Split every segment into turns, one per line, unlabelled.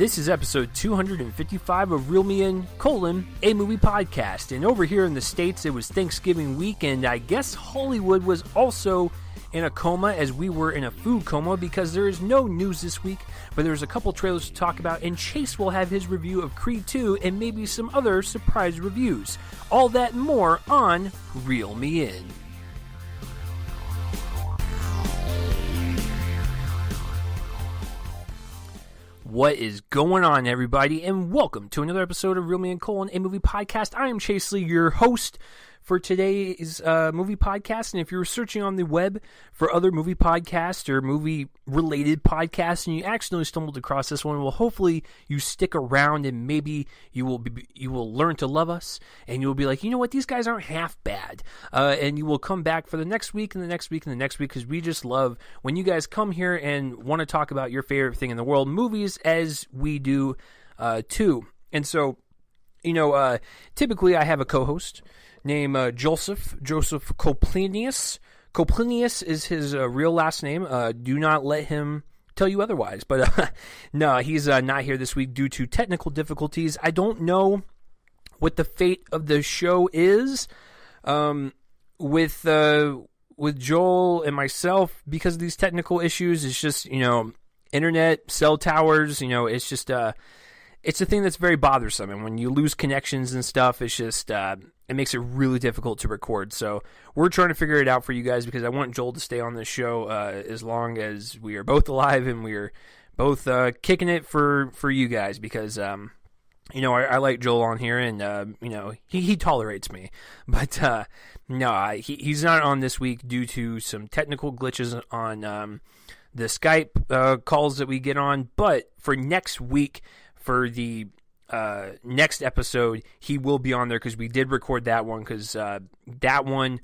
This is episode 255 of Reel Me In, a movie podcast. And over here in the States, it was Thanksgiving week, and I guess Hollywood was also in a coma as we were in a food coma because there is no news this week, but there's a couple trailers to talk about, and Chase will have his review of Creed 2 and maybe some other surprise reviews. All that and more on Reel Me In. What is going on, everybody, and welcome to another episode of Reel Me In, a movie podcast. I am Chase Lee, your host for today's movie podcast, and if you're searching on the web for other movie podcasts or movie-related podcasts, and you accidentally stumbled across this one, well, hopefully you stick around, and maybe you will learn to love us, and you'll be like, you know what, these guys aren't half bad, and you will come back for the next week, and the next week, and the next week, because we just love when you guys come here and want to talk about your favorite thing in the world, movies, as we do, too. And so, typically I have a co-host named Joseph Coplinius. Coplinius is his real last name. Do not let him tell you otherwise. But no, he's not here this week due to technical difficulties. I don't know what the fate of the show is with Joel and myself because of these technical issues. It's just, internet, cell towers, it's just it's a thing that's very bothersome, and when you lose connections and stuff, it's just it makes it really difficult to record. So we're trying to figure it out for you guys because I want Joel to stay on this show as long as we are both alive and we are both kicking it for you guys because I like Joel on here and he tolerates me, but no, he's not on this week due to some technical glitches on the Skype calls that we get on. But for next week, for the next episode, he will be on there because we did record that one because that one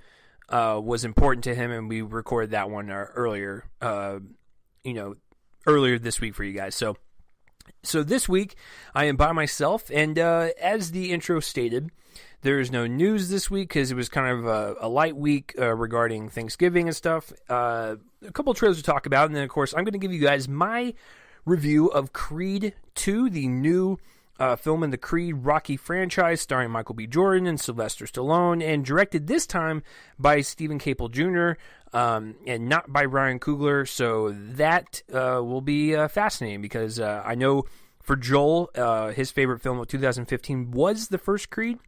was important to him, and we recorded that one earlier this week for you guys. So this week I am by myself, and as the intro stated, there is no news this week because it was kind of a light week regarding Thanksgiving and stuff. A couple of trailers to talk about, and then of course I'm going to give you guys my review of Creed 2, the new film in the Creed Rocky franchise, starring Michael B. Jordan and Sylvester Stallone, and directed this time by Stephen Caple Jr., and not by Ryan Coogler, so that will be fascinating, because I know for Joel, his favorite film of 2015 was the first Creed,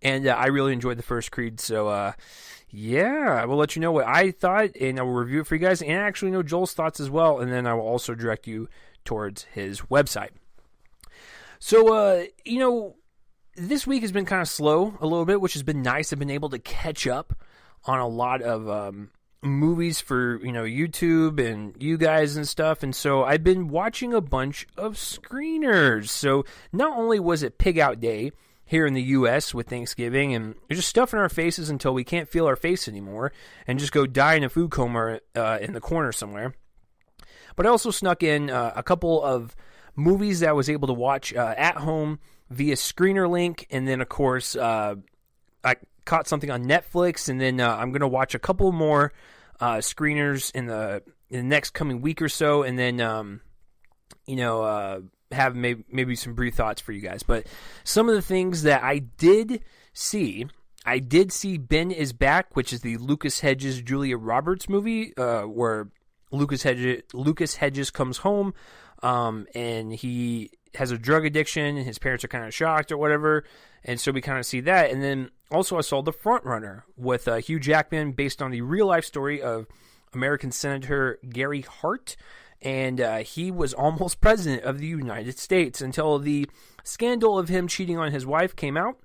and I really enjoyed the first Creed, so yeah, I will let you know what I thought, and I will review it for you guys, and I actually know Joel's thoughts as well, and then I will also direct you towards his website. So, this week has been kind of slow a little bit, which has been nice. I've been able to catch up on a lot of movies for, YouTube and you guys and stuff. And so I've been watching a bunch of screeners. So not only was it Pig Out Day here in the U.S. with Thanksgiving, and we're just stuffing our faces until we can't feel our face anymore and just go die in a food coma in the corner somewhere. But I also snuck in a couple of movies that I was able to watch at home via Screener Link, and then of course I caught something on Netflix, and then I'm going to watch a couple more screeners in the next coming week or so, and then have maybe some brief thoughts for you guys. But some of the things that I did see Ben is Back, which is the Lucas Hedges Julia Roberts movie where Lucas Hedges comes home, and he has a drug addiction, and his parents are kind of shocked or whatever, and so we kind of see that. And then also I saw The Front Runner with Hugh Jackman, based on the real-life story of American Senator Gary Hart, and he was almost president of the United States until the scandal of him cheating on his wife came out,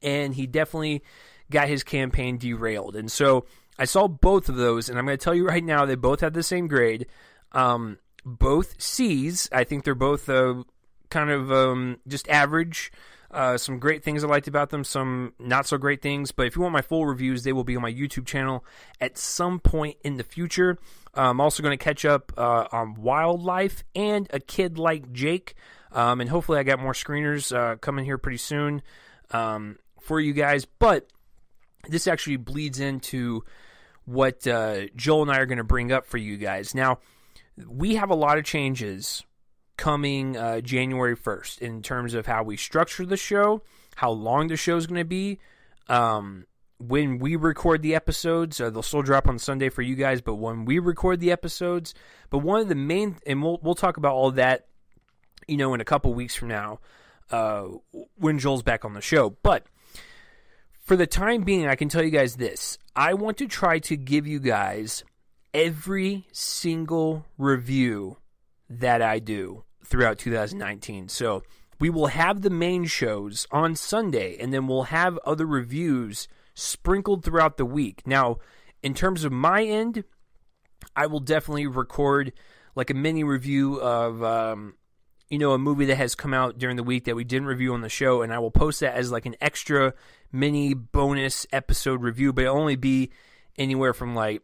and he definitely got his campaign derailed. And so I saw both of those, and I'm going to tell you right now, they both had the same grade. Both C's. I think they're both kind of just average. Some great things I liked about them, some not so great things. But if you want my full reviews, they will be on my YouTube channel at some point in the future. I'm also going to catch up on Wildlife and A Kid Like Jake. And hopefully I got more screeners coming here pretty soon for you guys. But this actually bleeds into what Joel and I are going to bring up for you guys. Now, we have a lot of changes coming January 1st in terms of how we structure the show, how long the show is going to be. When we record the episodes, they'll still drop on Sunday for you guys, but when we record the episodes, but one of the main, and we'll talk about all that, in a couple weeks from now, when Joel's back on the show. But for the time being, I can tell you guys this. I want to try to give you guys every single review that I do throughout 2019. So we will have the main shows on Sunday, and then we'll have other reviews sprinkled throughout the week. Now, in terms of my end, I will definitely record like a mini review of, a movie that has come out during the week that we didn't review on the show, and I will post that as like an extra mini bonus episode review, but it'll only be anywhere from like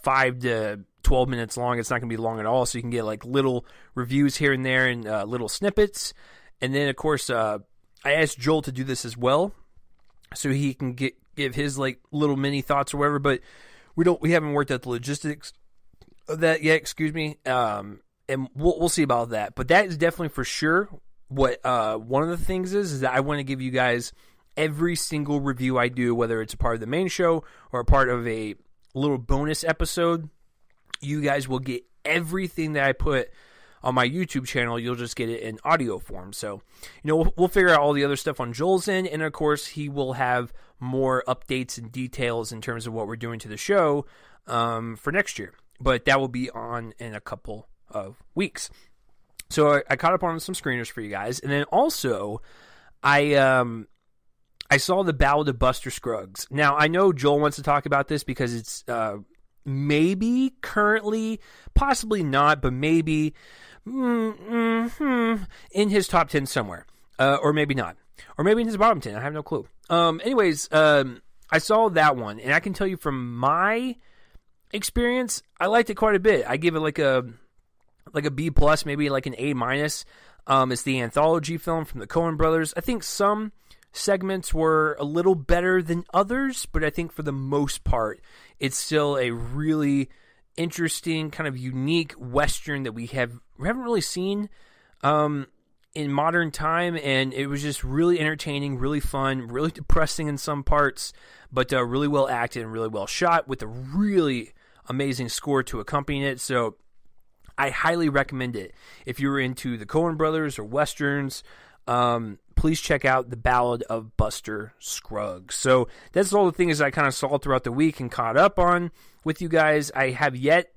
5 to 12 minutes long. It's not going to be long at all, so you can get like little reviews here and there and little snippets. And then, of course, I asked Joel to do this as well, so he can give his like little mini thoughts or whatever. But we haven't worked out the logistics of that yet. Excuse me. And we'll see about that. But that is definitely for sure what one of the things is that I want to give you guys every single review I do, whether it's a part of the main show or a part of a little bonus episode. You guys will get everything that I put on my YouTube channel. You'll just get it in audio form. So, we'll figure out all the other stuff on Joel's end. And, of course, he will have more updates and details in terms of what we're doing to the show for next year. But that will be on in a couple of weeks. So I caught up on some screeners for you guys. And then also, I saw The Ballad of Buster Scruggs. Now, I know Joel wants to talk about this because it's maybe currently, possibly not, but maybe in his top 10 somewhere. Or maybe not. Or maybe in his bottom 10. I have no clue. Anyways, I saw that one, and I can tell you from my experience, I liked it quite a bit. I give it like a B+, maybe like an A-. It's the anthology film from the Coen brothers. I think some segments were a little better than others, but I think for the most part, it's still a really interesting, kind of unique Western that we haven't really seen in modern time, and it was just really entertaining, really fun, really depressing in some parts, but really well acted and really well shot with a really amazing score to accompany it. So I highly recommend it. If you're into the Coen brothers or Westerns, please check out The Ballad of Buster Scruggs. So that's all the things I kind of saw throughout the week and caught up on with you guys. I have yet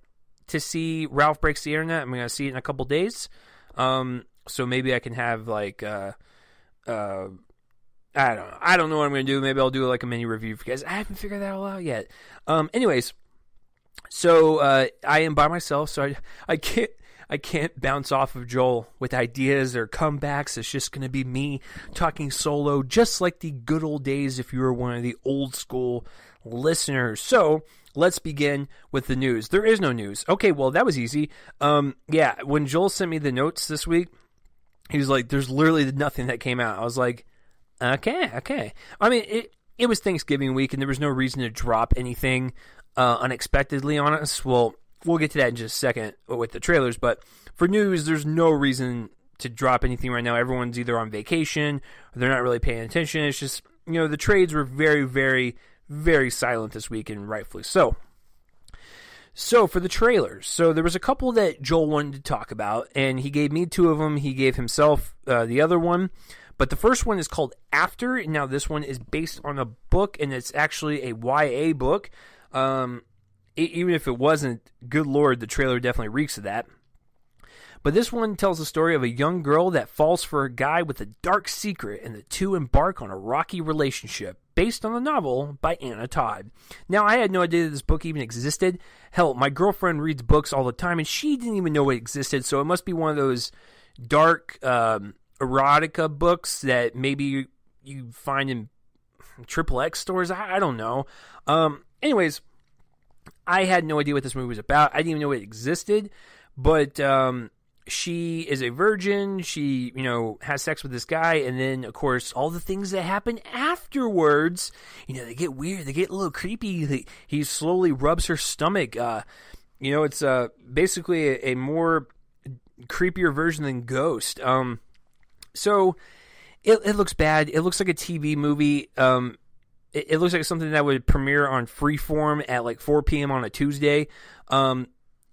to see Ralph Breaks the Internet. I'm going to see it in a couple days. So maybe I can have like, I don't know. I don't know what I'm going to do. Maybe I'll do like a mini review for you guys. I haven't figured that all out yet. Anyways, so I am by myself, so I can't bounce off of Joel with ideas or comebacks. It's just going to be me talking solo, just like the good old days if you were one of the old school listeners. So let's begin with the news. There is no news. Okay, well, that was easy. Yeah, when Joel sent me the notes this week, he was like, there's literally nothing that came out. I was like, okay. I mean, it was Thanksgiving week, and there was no reason to drop anything unexpectedly on us. Well, we'll get to that in just a second with the trailers, but for news, there's no reason to drop anything right now. Everyone's either on vacation or they're not really paying attention. It's just, the trades were very, very, very silent this week, and rightfully so. So for the trailers, so there was a couple that Joel wanted to talk about, and he gave me 2 of them. He gave himself the other one. But the first one is called After. Now this one is based on a book, and it's actually a YA book. Even if it wasn't, good Lord, the trailer definitely reeks of that. But this one tells the story of a young girl that falls for a guy with a dark secret, and the two embark on a rocky relationship, based on the novel by Anna Todd. Now, I had no idea that this book even existed. Hell, my girlfriend reads books all the time, and she didn't even know it existed, so it must be one of those dark erotica books that maybe you find in XXX stores. I don't know. Anyways, I had no idea what this movie was about. I didn't even know it existed, but she is a virgin. She, has sex with this guy, and then, of course, all the things that happen afterwards, they get weird. They get a little creepy. He slowly rubs her stomach. It's basically a more creepier version than Ghost. So it looks bad. It looks like a TV movie. It looks like something that would premiere on Freeform at like 4 p.m. on a Tuesday.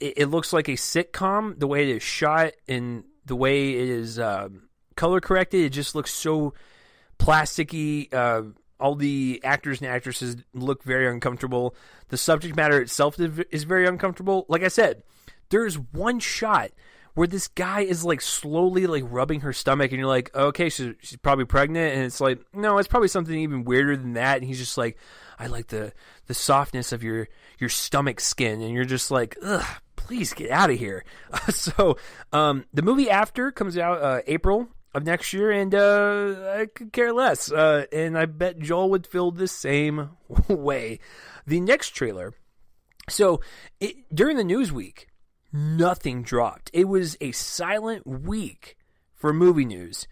It looks like a sitcom, the way it is shot and the way it is color corrected. It just looks so plasticky. All the actors and actresses look very uncomfortable. The subject matter itself is very uncomfortable. Like I said, there's one shot where this guy is like slowly like rubbing her stomach, and you're like, okay, so she's probably pregnant, and it's like, no, it's probably something even weirder than that. And he's just like, I like the softness of your stomach skin, and you're just like, ugh, please get out of here. So the movie After comes out April of next year, and I could care less. And I bet Joel would feel the same way. The next trailer. So during the news week, nothing dropped. It was a silent week for movie news,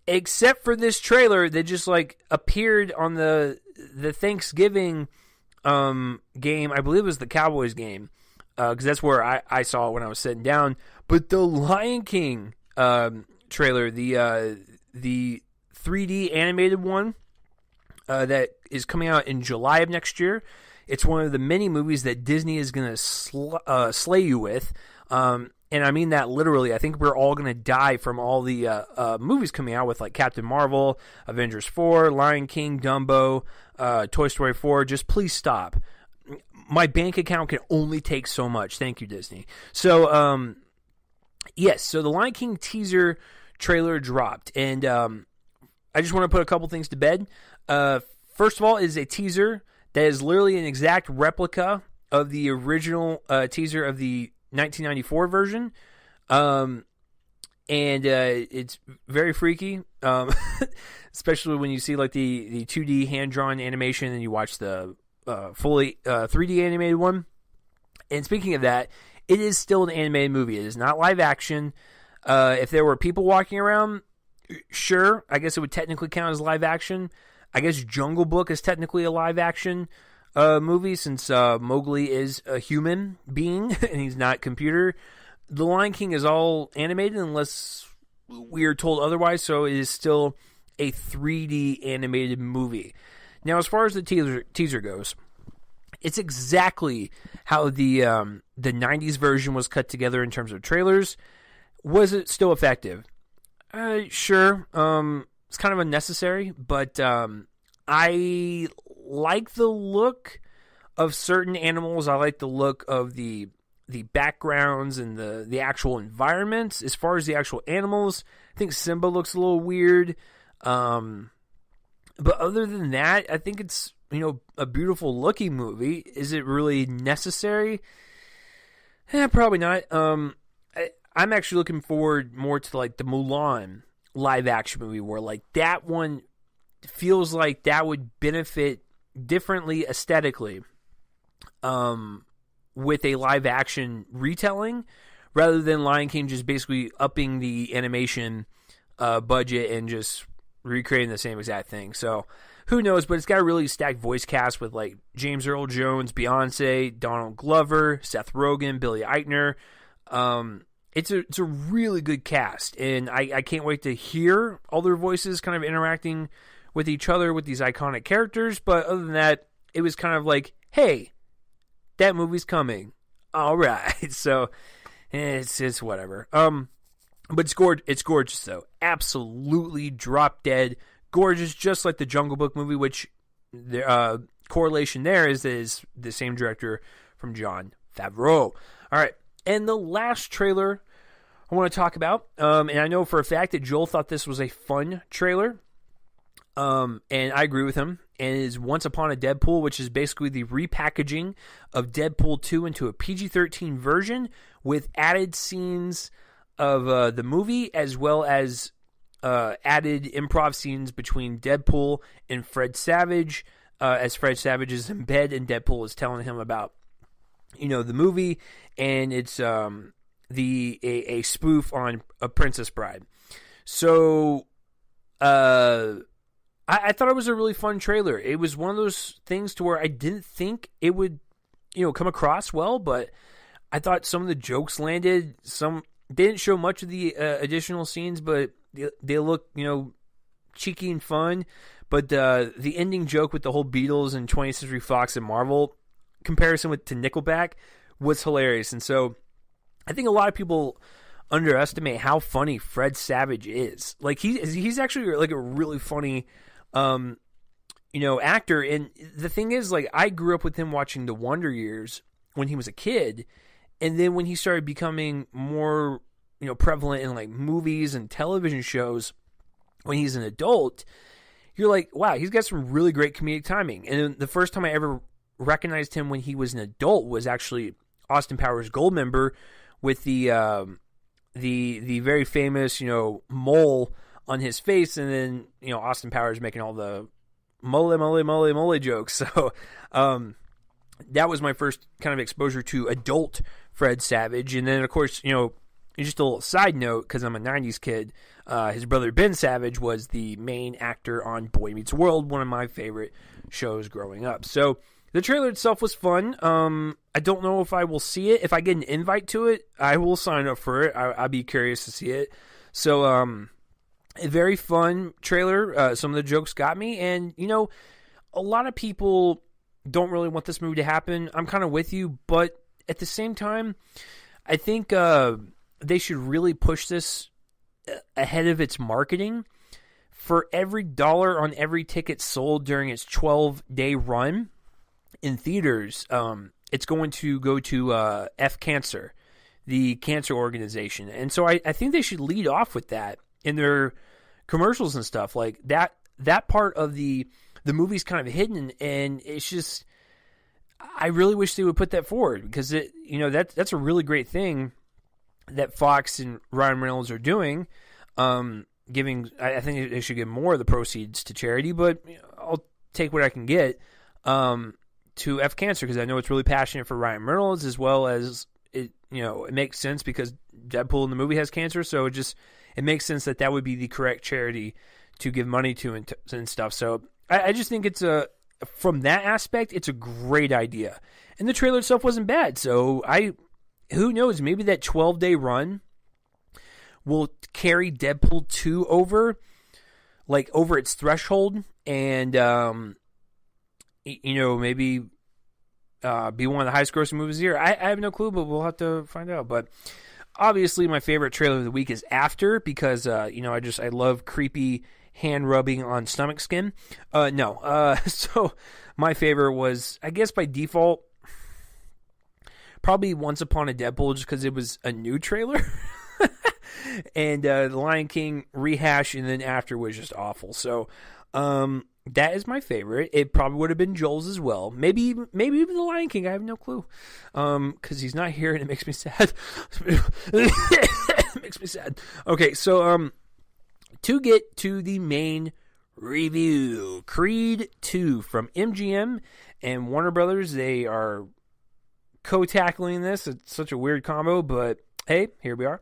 except for this trailer that just like appeared on the Thanksgiving game. I believe it was the Cowboys game, because that's where I saw it when I was sitting down. But the Lion King trailer, the 3D animated one that is coming out in July of next year. It's one of the many movies that Disney is going to slay you with. And I mean that literally. I think we're all going to die from all the movies coming out with, like Captain Marvel, Avengers 4, Lion King, Dumbo, Toy Story 4. Just please stop. My bank account can only take so much. Thank you, Disney. So, yes. So the Lion King teaser trailer dropped. And I just want to put a couple things to bed. First of all, it is a teaser that is literally an exact replica of the original teaser of the 1994 version. And it's very freaky, especially when you see like the 2D hand-drawn animation and you watch the fully 3D animated one. And speaking of that, it is still an animated movie. It is not live action. If there were people walking around, sure, I guess it would technically count as live action. I guess Jungle Book is technically a live-action movie, since Mowgli is a human being and he's not computer. The Lion King is all animated unless we are told otherwise, so it is still a 3D animated movie. Now, as far as the teaser goes, it's exactly how the 90s version was cut together in terms of trailers. Was it still effective? Sure. It's kind of unnecessary, but I like the look of certain animals. I like the look of the backgrounds and the actual environments. As far as the actual animals, I think Simba looks a little weird. But other than that, I think it's, a beautiful looking movie. Is it really necessary? Probably not. I'm actually looking forward more to like the Mulan live action movie, where like that one feels like that would benefit differently aesthetically with a live action retelling, rather than Lion King just basically upping the animation budget and just recreating the same exact thing. So who knows, but it's got a really stacked voice cast with like James Earl Jones, Beyonce, Donald Glover, Seth Rogen, Billy Eichner. It's a really good cast, and I can't wait to hear all their voices kind of interacting with each other with these iconic characters. But other than that, it was kind of like, hey, that movie's coming. All right. So it's whatever. But it's gorgeous though. Absolutely drop dead gorgeous, just like the Jungle Book movie, which the correlation there is the same director from Jon Favreau. All right. And the last trailer I want to talk about, and I know for a fact that Joel thought this was a fun trailer, and I agree with him, and it is Once Upon a Deadpool, which is basically the repackaging of Deadpool 2 into a PG-13 version with added scenes of the movie, as well as added improv scenes between Deadpool and Fred Savage, as Fred Savage is in bed and Deadpool is telling him about the movie, and it's a spoof on A Princess Bride. So I thought it was a really fun trailer. It was one of those things to where I didn't think it would come across well, but I thought some of the jokes landed. Some they didn't show much of the additional scenes, but they look, cheeky and fun. But the ending joke with the whole Beatles and 20th Century Fox and Marvel comparison to Nickelback was hilarious. And so I think a lot of people underestimate how funny Fred Savage is. Like, he's actually like a really funny actor. And the thing is, like, I grew up with him watching The Wonder Years when he was a kid, and then when he started becoming more prevalent in like movies and television shows when he's an adult, you're like, wow, he's got some really great comedic timing. And the first time I ever recognized him when he was an adult was actually Austin Powers Goldmember with the very famous mole on his face, and then Austin Powers making all the mole jokes. So that was my first kind of exposure to adult Fred Savage. And then of course, just a little side note, because I'm a 90s kid, his brother Ben Savage was the main actor on Boy Meets World, one of my favorite shows growing up. So the trailer itself was fun. I don't know if I will see it. If I get an invite to it, I will sign up for it. I'd be curious to see it. So a very fun trailer. Some of the jokes got me. And, a lot of people don't really want this movie to happen. I'm kind of with you. But at the same time, I think they should really push this ahead of its marketing. For every dollar on every ticket sold during its 12-day run in theaters, it's going to go to F Cancer, the cancer organization. And so I think they should lead off with that in their commercials and stuff. Like that part of the movie's kind of hidden, and it's just, I really wish they would put that forward, because that's a really great thing that Fox and Ryan Reynolds are doing. I think they should give more of the proceeds to charity, but I'll take what I can get to F Cancer, because I know it's really passionate for Ryan Reynolds, as well as it makes sense because Deadpool in the movie has cancer, so it makes sense that would be the correct charity to give money to and stuff. So I just think from that aspect, it's a great idea, and the trailer itself wasn't bad. So who knows, maybe that 12-day run will carry Deadpool 2 over its threshold, and maybe be one of the highest grossing movies here. I have no clue, but we'll have to find out. But obviously, my favorite trailer of the week is After, because I love creepy hand rubbing on stomach skin. So my favorite was, I guess by default, probably Once Upon a Deadpool, just because it was a new trailer. And The Lion King rehash, and then After was just awful. So that is my favorite. It probably would have been Joel's as well. Maybe even The Lion King. I have no clue, because he's not here, and it makes me sad. It makes me sad. Okay, so to get to the main review, Creed 2 from MGM and Warner Brothers. They are co-tackling this. It's such a weird combo, but hey, here we are.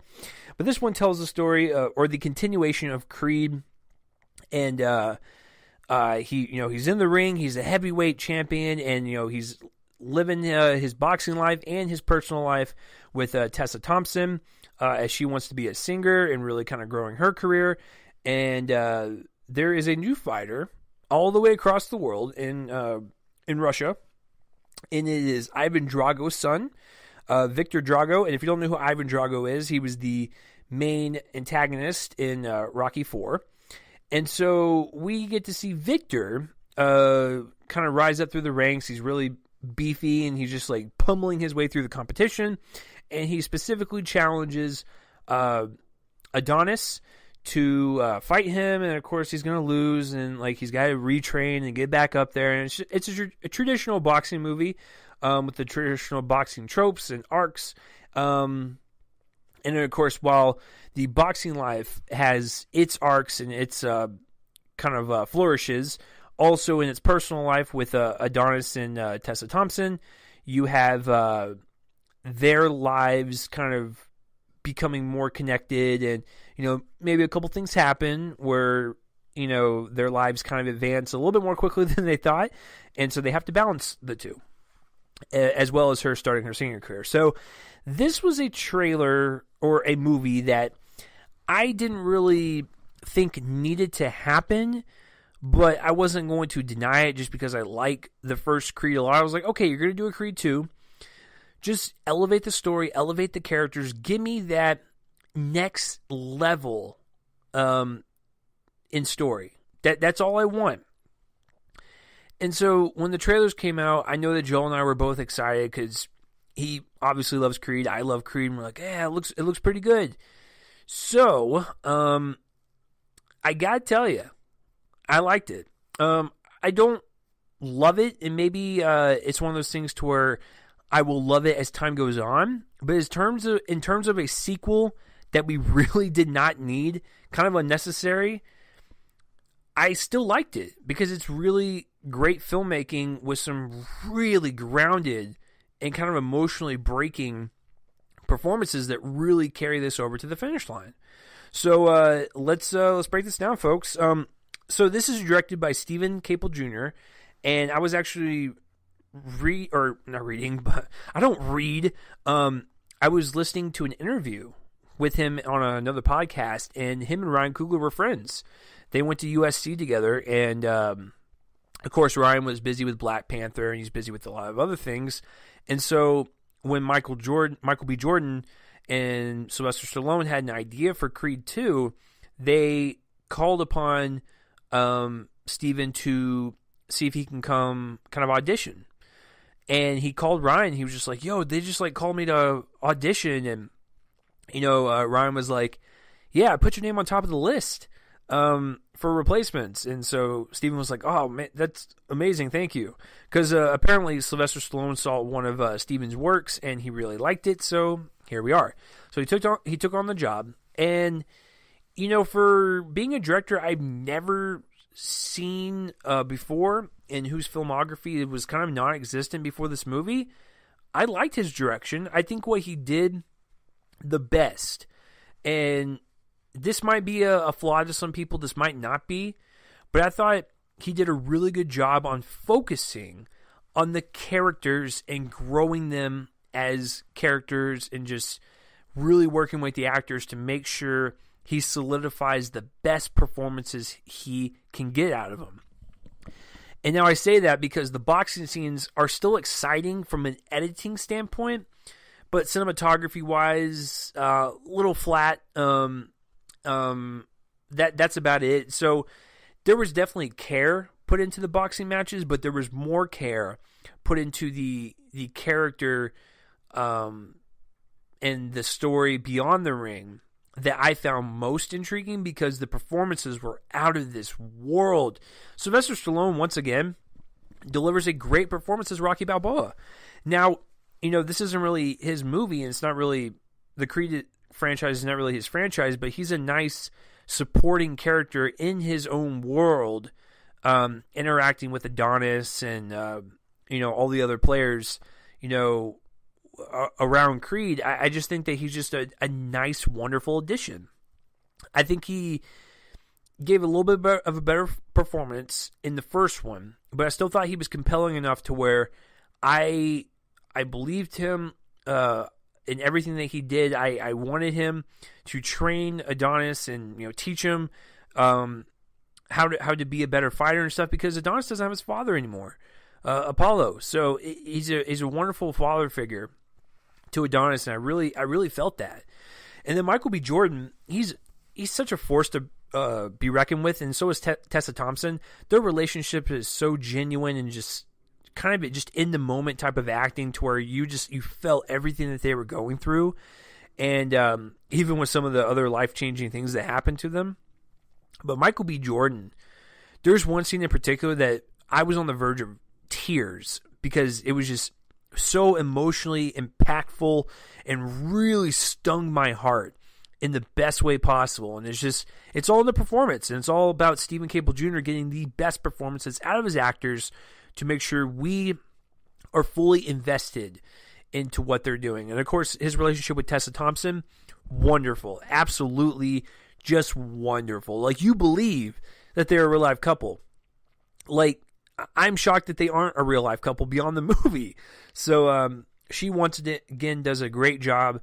But this one tells the story, or the continuation of Creed, and he's in the ring. He's a heavyweight champion, and he's living his boxing life and his personal life with Tessa Thompson, as she wants to be a singer and really kind of growing her career. And there is a new fighter all the way across the world in Russia, and it is Ivan Drago's son, Victor Drago. And if you don't know who Ivan Drago is, he was the main antagonist in Rocky IV. And so we get to see Victor kind of rise up through the ranks. He's really beefy, and he's just like pummeling his way through the competition. And he specifically challenges Adonis to fight him, and of course he's going to lose, and like he's got to retrain and get back up there. And it's a traditional boxing movie with the traditional boxing tropes and arcs. And of course, while the boxing life has its arcs and its kind of flourishes, also in its personal life with Adonis and Tessa Thompson, you have their lives kind of becoming more connected, and maybe a couple things happen where their lives kind of advance a little bit more quickly than they thought, and so they have to balance the two. as well as her starting her singing career. So this was a trailer or a movie that I didn't really think needed to happen, but I wasn't going to deny it just because I like the first Creed a lot. I was like, okay, you're going to do a Creed 2. Just elevate the story, elevate the characters, give me that next level in story. That's all I want. And so when the trailers came out, I know that Joel and I were both excited because he obviously loves Creed. I love Creed. And we're like, yeah, it looks pretty good. So, I gotta tell you, I liked it. I don't love it, and maybe it's one of those things to where I will love it as time goes on. But in terms of a sequel that we really did not need, kind of unnecessary, I still liked it because it's really great filmmaking with some really grounded and kind of emotionally breaking performances that really carry this over to the finish line. So let's break this down, folks. So this is directed by Stephen Caple Jr., and I was actually not reading, but I don't read. I was listening to an interview with him on another podcast, and him and Ryan Coogler were friends. They went to USC together, and of course Ryan was busy with Black Panther, and he's busy with a lot of other things. And so when Michael B. Jordan and Sylvester Stallone had an idea for Creed 2, they called upon Steven to see if he can come kind of audition. And he called Ryan. He was just like, yo, they just like called me to audition. And, Ryan was like, yeah, put your name on top of the list for replacements. And so Steven was like, oh, man, that's amazing. Thank you. Because apparently Sylvester Stallone saw one of Steven's works and he really liked it. So here we are. So he took on the job. And, for being a director I've never seen before, and whose filmography was kind of non-existent before this movie, I liked his direction. I think what he did the best, and this might be a flaw to some people, this might not be, but I thought he did a really good job on focusing on the characters and growing them as characters and just really working with the actors to make sure he solidifies the best performances he can get out of them. And now I say that because the boxing scenes are still exciting from an editing standpoint, but cinematography-wise, a little flat. That's about it. So there was definitely care put into the boxing matches, but there was more care put into the character and the story beyond the ring that I found most intriguing because the performances were out of this world. Sylvester Stallone, once again, delivers a great performance as Rocky Balboa. Now, this isn't really his movie, and it's not really, the Creed franchise is not really his franchise, but he's a nice supporting character in his own world, interacting with Adonis and, all the other players, around Creed. I just think that he's just a nice, wonderful addition. I think he gave a little bit of a better performance in the first one, but I still thought he was compelling enough to where I believed him in everything that he did. I wanted him to train Adonis and teach him how to be a better fighter and stuff, because Adonis doesn't have his father anymore, Apollo. So he's a wonderful father figure to Adonis, and I really felt that. And then Michael B. Jordan, he's such a force to be reckoned with, and so is Tessa Thompson. Their relationship is so genuine and just kind of just in the moment type of acting, to where you felt everything that they were going through, and even with some of the other life-changing things that happened to them. But Michael B. Jordan, there's one scene in particular that I was on the verge of tears because it was just so emotionally impactful and really stung my heart in the best way possible. And it's all in the performance, and it's all about Stephen Caple Jr. getting the best performances out of his actors to make sure we are fully invested into what they're doing. And of course, his relationship with Tessa Thompson, wonderful. Absolutely just wonderful. Like, you believe that they're a real life couple. Like, I'm shocked that they aren't a real life couple beyond the movie. So she once again does a great job.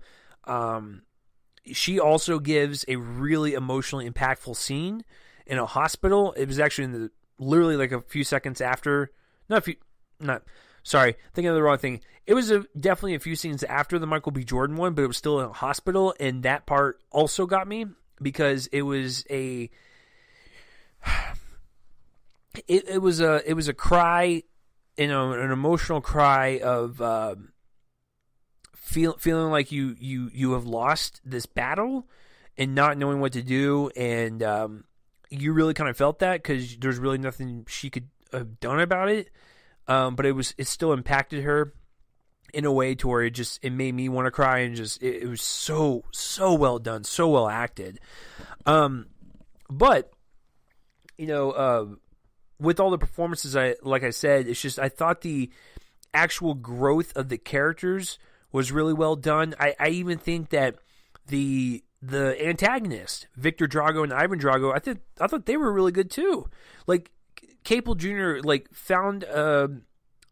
She also gives a really emotionally impactful scene in a hospital. It was actually literally like a few seconds after. Thinking of the wrong thing. It was definitely a few scenes after the Michael B. Jordan one, but it was still in a hospital, and that part also got me because it was a cry, an emotional cry of feeling like you have lost this battle and not knowing what to do, and you really kind of felt that because there's really nothing she could have done about it. But it still impacted her in a way to where it made me want to cry, and it was so well done, so well acted. But with all the performances, like I said, it's just I thought the actual growth of the characters was really well done. I even think that the antagonist, Victor Drago and Ivan Drago, I thought they were really good too. Like Capel Jr. found a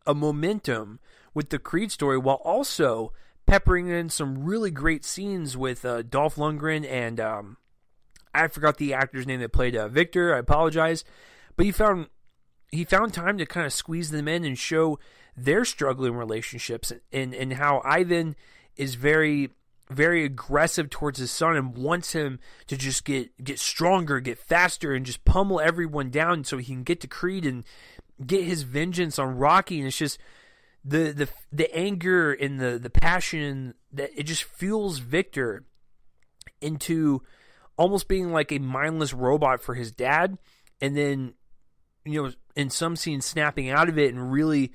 momentum with the Creed story while also peppering in some really great scenes with Dolph Lundgren and I forgot the actor's name that played Victor. I apologize, but he found time to kind of squeeze them in and show their struggling relationships and how Ivan is very, very aggressive towards his son and wants him to just get stronger, get faster, and just pummel everyone down so he can get to Creed and get his vengeance on Rocky. And it's just the anger and the passion that it just fuels Victor into almost being like a mindless robot for his dad, and then in some scenes snapping out of it and really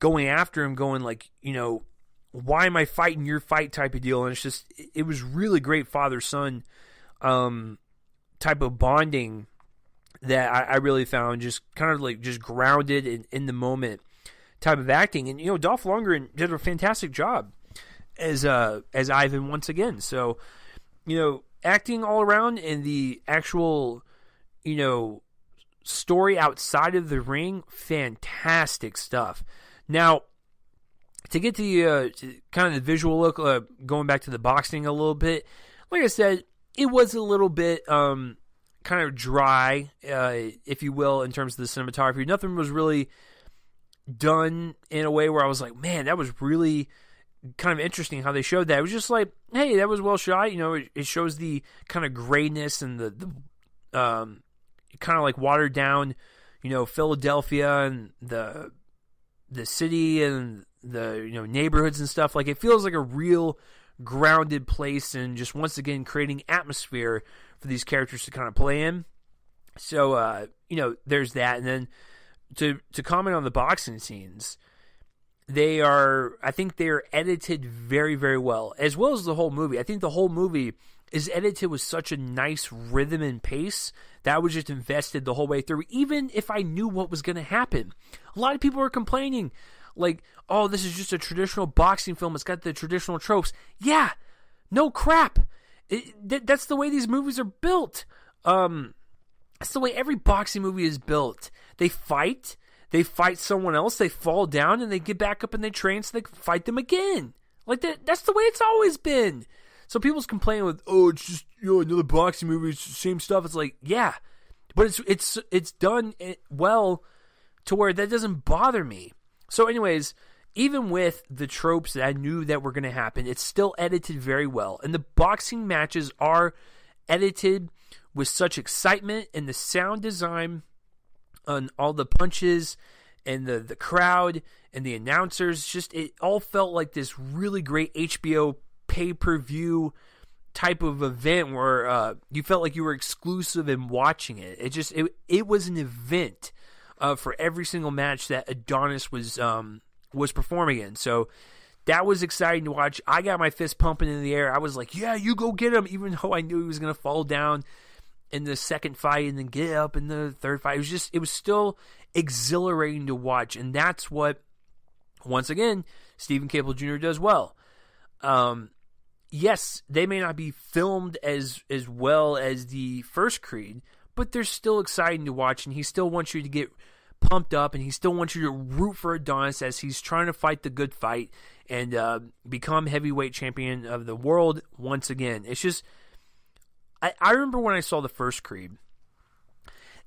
going after him, going like, why am I fighting your fight type of deal. And it was really great father-son type of bonding that I really found just kind of like just grounded in the moment type of acting. And, Dolph Lundgren did a fantastic job as Ivan once again. So, acting all around and the actual, story outside of the ring, fantastic stuff. Now, to get to kind of the visual look, going back to the boxing a little bit, like I said, it was a little bit kind of dry, if you will, in terms of the cinematography. Nothing was really done in a way where I was like, man, that was really kind of interesting how they showed that. It was just like, hey, that was well shot. It shows the kind of grayness and the kind of like watered down, Philadelphia and the city and the neighborhoods and stuff. Like, it feels like a real grounded place, and just once again creating atmosphere for these characters to kind of play in. So there's that. And then to comment on the boxing scenes, I think they are edited very, very well as the whole movie. I think the whole movie is edited with such a nice rhythm and pace that I was just invested the whole way through, even if I knew what was going to happen. A lot of people are complaining, like, oh, this is just a traditional boxing film. It's got the traditional tropes. Yeah, no crap. That's the way these movies are built. That's the way every boxing movie is built. They fight someone else, they fall down, and they get back up and they train so they can fight them again. Like, that's the way it's always been. So people's complaining with, oh, it's just another boxing movie, it's the same stuff. It's like, yeah, but it's done well to where that doesn't bother me. So anyways, even with the tropes that I knew that were going to happen, it's still edited very well. And the boxing matches are edited with such excitement, and the sound design on all the punches and the crowd and the announcers, just it all felt like this really great HBO pay-per-view type of event where you felt like you were exclusive in watching it. It was an event for every single match that Adonis was performing in. So that was exciting to watch. I got my fist pumping in the air. I was like, yeah, you go get him, even though I knew he was going to fall down in the second fight and then get up in the third fight. It was still exhilarating to watch. And that's what, once again, Stephen Capel Jr. does well. Yes, they may not be filmed as well as the first Creed, but they're still exciting to watch, and he still wants you to get pumped up, and he still wants you to root for Adonis as he's trying to fight the good fight and become heavyweight champion of the world once again. It's just, I remember when I saw the first Creed,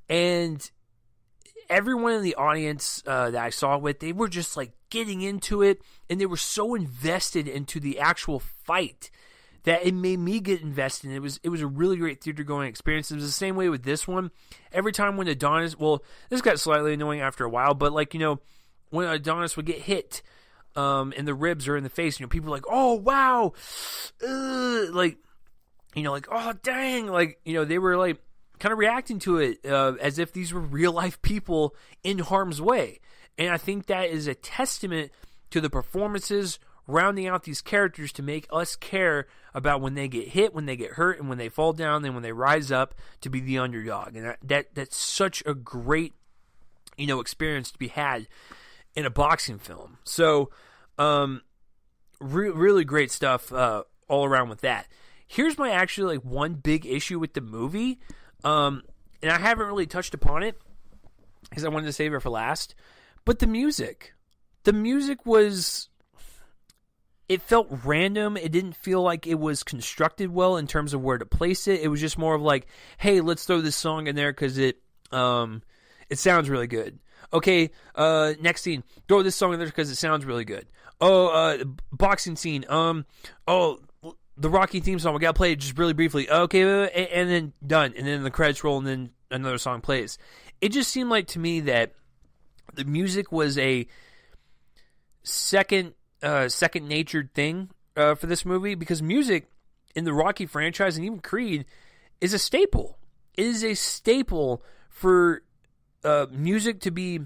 and everyone in the audience that I saw it with, they were just like getting into it, and they were so invested into the actual fight that it made me get invested. It was a really great theater going experience. It was the same way with this one. Every time when Adonis, well, this got slightly annoying after a while, but like, when Adonis would get hit in the ribs or in the face, people were like, oh wow, like, oh dang, like, they were like kind of reacting to it as if these were real life people in harm's way. And I think that is a testament to the performances rounding out these characters to make us care about when they get hit, when they get hurt, and when they fall down, and when they rise up to be the underdog. And that's such a great, experience to be had in a boxing film. So, really great stuff all around with that. Here's my actually one big issue with the movie, and I haven't really touched upon it because I wanted to save it for last. But the music was. It felt random. It didn't feel like it was constructed well in terms of where to place it. It was just more of like, hey, let's throw this song in there because it sounds really good. Okay, next scene, throw this song in there because it sounds really good. Oh, boxing scene. The Rocky theme song. We gotta play it just really briefly. Okay, and then done. And then the credits roll, and then another song plays. It just seemed like to me that the music was a second natured thing for this movie, because music in the Rocky franchise and even Creed is a staple. It is a staple for music to be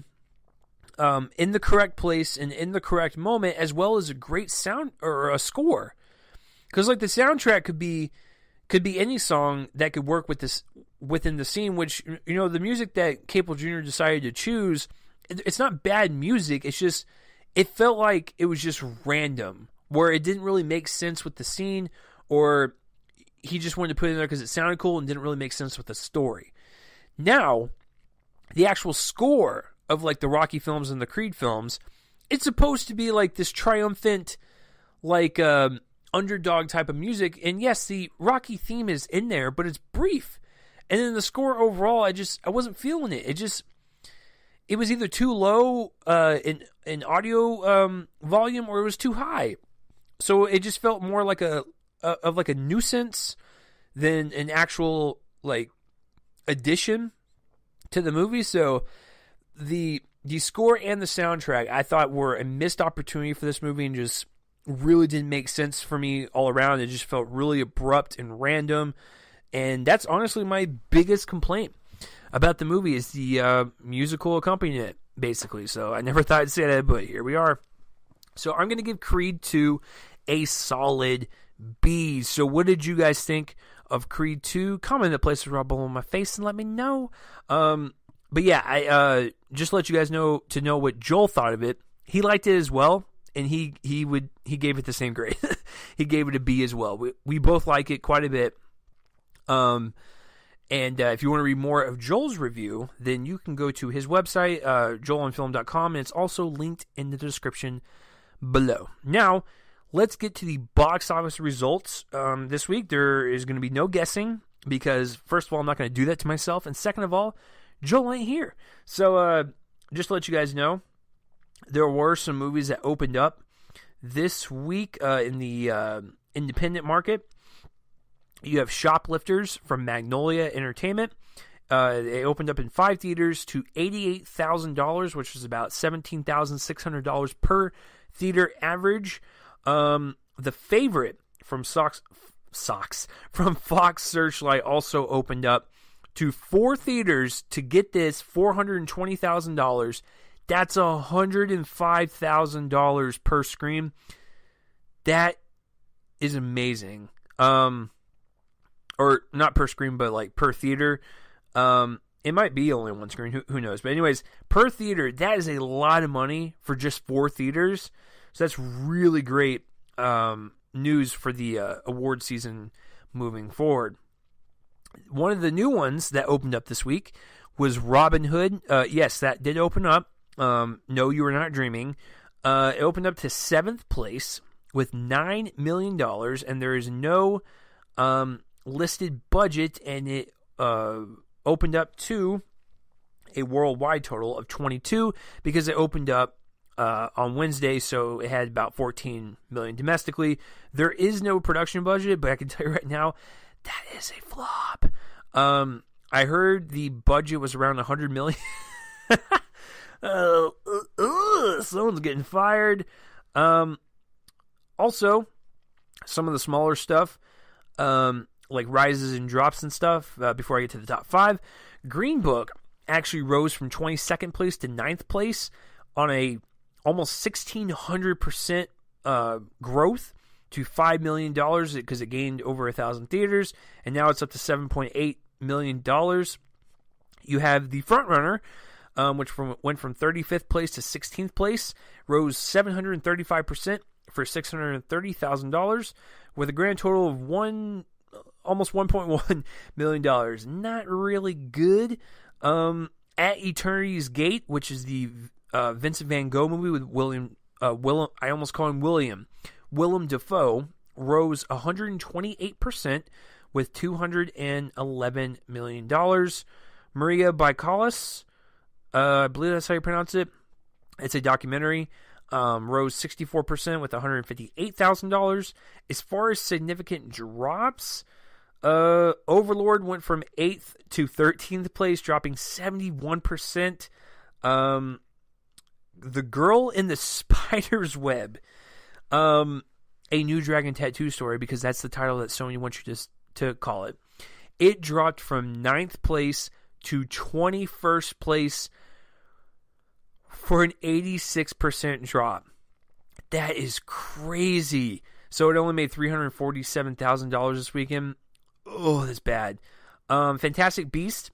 in the correct place and in the correct moment, as well as a great sound or a score. Because like the soundtrack could be any song that could work with this within the scene. Which the music that Capel Jr. decided to choose, it's not bad music. It's just. It felt like it was just random, where it didn't really make sense with the scene, or he just wanted to put it in there because it sounded cool and didn't really make sense with the story. Now, the actual score of like the Rocky films and the Creed films, it's supposed to be like this triumphant, like underdog type of music. And yes, the Rocky theme is in there, but it's brief. And then the score overall, I wasn't feeling it. It was either too low in audio volume, or it was too high. So it just felt more like a nuisance than an actual like addition to the movie. So the score and the soundtrack, I thought, were a missed opportunity for this movie, and just really didn't make sense for me all around. It just felt really abrupt and random, and that's honestly my biggest complaint about the movie, is the musical accompaniment, basically. So I never thought I'd say that, but here we are. So I'm going to give Creed 2 a solid B. So what did you guys think of Creed 2? Comment in the places where I'll blow my face and let me know. But yeah, I just let you guys know what Joel thought of it. He liked it as well, and he gave it the same grade. He gave it a B as well. We both like it quite a bit. And if you want to read more of Joel's review, then you can go to his website, joelandfilm.com, and it's also linked in the description below. Now, let's get to the box office results. This week, there is going to be no guessing, because first of all, I'm not going to do that to myself, and second of all, Joel ain't here. So, just to let you guys know, there were some movies that opened up this week in the independent market. You have Shoplifters from Magnolia Entertainment. They opened up in 5 theaters to $88,000, which is about $17,600 per theater average. The Favorite from from Fox Searchlight also opened up to 4 theaters to, get this, $420,000. That's $105,000 per screen. That is amazing. Or not per screen, but like per theater. It might be only one screen. Who knows? But anyways, per theater, that is a lot of money for just 4 theaters. So that's really great news for the award season moving forward. One of the new ones that opened up this week was Robin Hood. Yes, that did open up. No, you were not dreaming. It opened up to 7th place with $9 million, and there is no listed budget, and it opened up to a worldwide total of 22 because it opened up on Wednesday, so it had about 14 million domestically. There is no production budget, but I can tell you right now, that is a flop. I heard the budget was around 100 million. Someone's getting fired. Also, some of the smaller stuff, like rises and drops and stuff, before I get to the top 5, Green Book actually rose from 22nd place to 9th place on a almost 1,600% growth to $5 million because it gained over 1,000 theaters, and now it's up to $7.8 million. You have the frontrunner, which went from 35th place to 16th place, rose 735% for $630,000, with a grand total of almost $1.1 million. Not really good. At Eternity's Gate, which is the Vincent Van Gogh movie with Willem Dafoe, rose 128% with $211 million. Maria Baikalis, I believe that's how you pronounce it. It's a documentary. Rose 64% with $158,000. As far as significant drops, Overlord went from 8th to 13th place, dropping 71%. The Girl in the Spider's Web, a new Dragon Tattoo story, because that's the title that Sony wants you to call it. It dropped from 9th place to 21st place for an 86% drop. That is crazy. So it only made $347,000 this weekend. Oh, that's bad. Fantastic Beast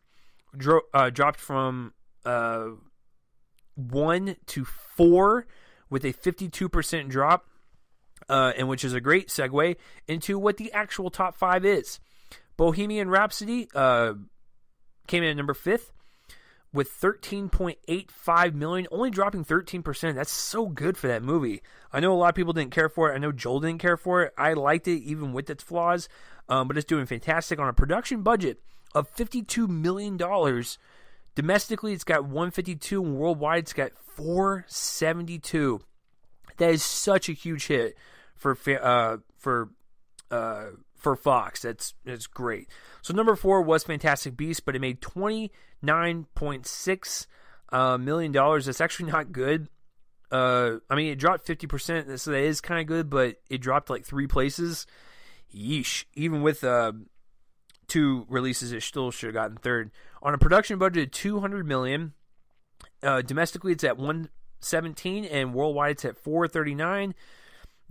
dropped from 1 to 4 with a 52% drop, and which is a great segue into what the actual top 5 is. Bohemian Rhapsody came in at number 5th with $13.85 million, only dropping 13%. That's so good for that movie. I know a lot of people didn't care for it. I know Joel didn't care for it. I liked it even with its flaws, but it's doing fantastic on a production budget of $52 million. Domestically, it's got 152, and worldwide, it's got 472. That is such a huge hit for Fox. That's great. So number 4 was Fantastic Beasts, but it made $29.6 million. That's actually not good. I mean, it dropped 50%, so that is kind of good, but it dropped like 3 places. Yeesh. Even with 2 releases, it still should have gotten 3rd. On a production budget of $200 million, domestically it's at $117, and worldwide it's at $439.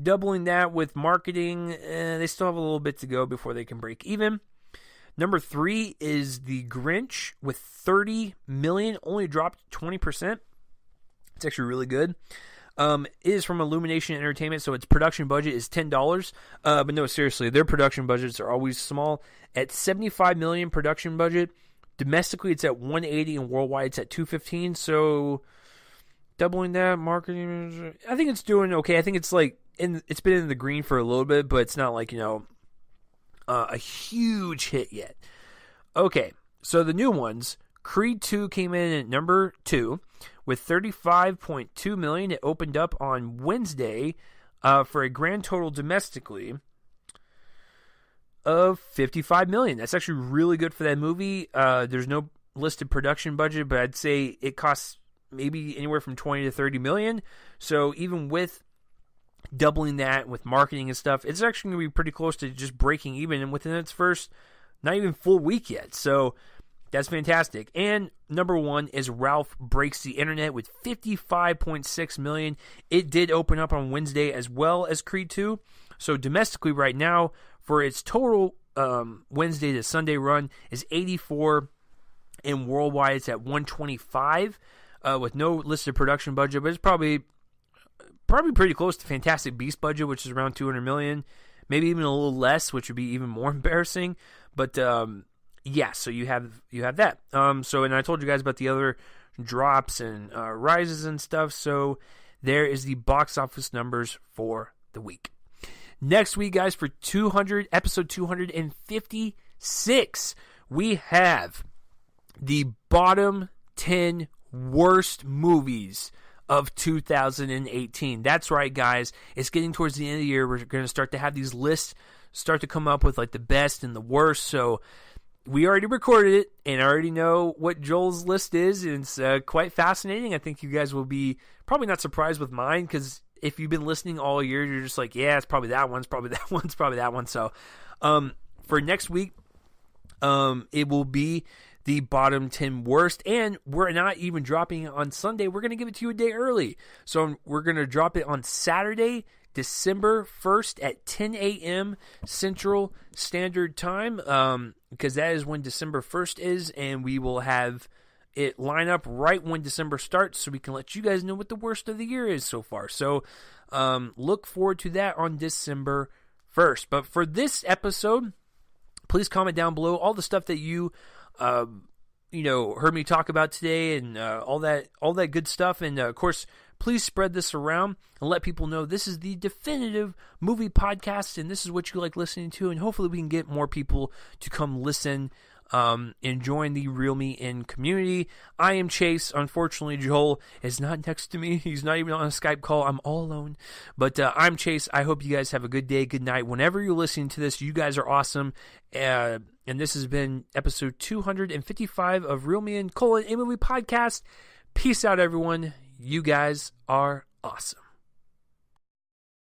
Doubling that with marketing, they still have a little bit to go before they can break even. Number 3 is The Grinch with $30 million, only dropped 20%. It's actually really good. It is from Illumination Entertainment, so its production budget is $10. But no, seriously, their production budgets are always small. At $75 million production budget, domestically it's at $180, and worldwide it's at $215. So doubling that marketing, I think it's doing okay. I think it's like it's been in the green for a little bit, but it's not like, a huge hit yet. Okay, so the new ones. Creed 2 came in at number 2 with $35.2 million. It opened up on Wednesday for a grand total domestically of $55 million. That's actually really good for that movie. There's no listed production budget, but I'd say it costs maybe anywhere from $20 to $30 million. So even with doubling that with marketing and stuff, it's actually going to be pretty close to just breaking even, and within its first not even full week yet. So that's fantastic. And number 1 is Ralph Breaks the Internet with $55.6 million. It did open up on Wednesday as well as Creed 2. So domestically right now, for its total Wednesday to Sunday run, is 84, and worldwide it's at 125 with no listed production budget, but it's probably pretty close to Fantastic Beast budget, which is around $200 million. Maybe even a little less, which would be even more embarrassing. But Yeah, so you have that. And I told you guys about the other drops and rises and stuff. So there is the box office numbers for the week. Next week, guys, for episode 256, we have the bottom 10 worst movies of 2018. That's right, guys. It's getting towards the end of the year. We're going to start to have these lists start to come up with like the best and the worst. So we already recorded it, and I already know what Joel's list is, and it's quite fascinating. I think you guys will be probably not surprised with mine, because if you've been listening all year, you're just like, yeah, it's probably that one, it's probably that one, it's probably that one. So for next week, it will be the bottom 10 worst, and we're not even dropping it on Sunday. We're going to give it to you a day early. So we're going to drop it on Saturday, December 1st at 10 a.m. Central Standard Time, because that is when December 1st is, and we will have it line up right when December starts, so we can let you guys know what the worst of the year is so far. So look forward to that on December 1st. But for this episode, please comment down below all the stuff that you heard me talk about today, and all that good stuff. And of course, please spread this around and let people know this is the definitive movie podcast, and this is what you like listening to. And hopefully, we can get more people to come listen and join the Real Me In community. I am Chase. Unfortunately, Joel is not next to me. He's not even on a Skype call. I'm all alone. But I'm Chase. I hope you guys have a good day, good night. Whenever you're listening to this, you guys are awesome. And this has been episode 255 of Real Me In: A Movie Podcast. Peace out, everyone. You guys are awesome.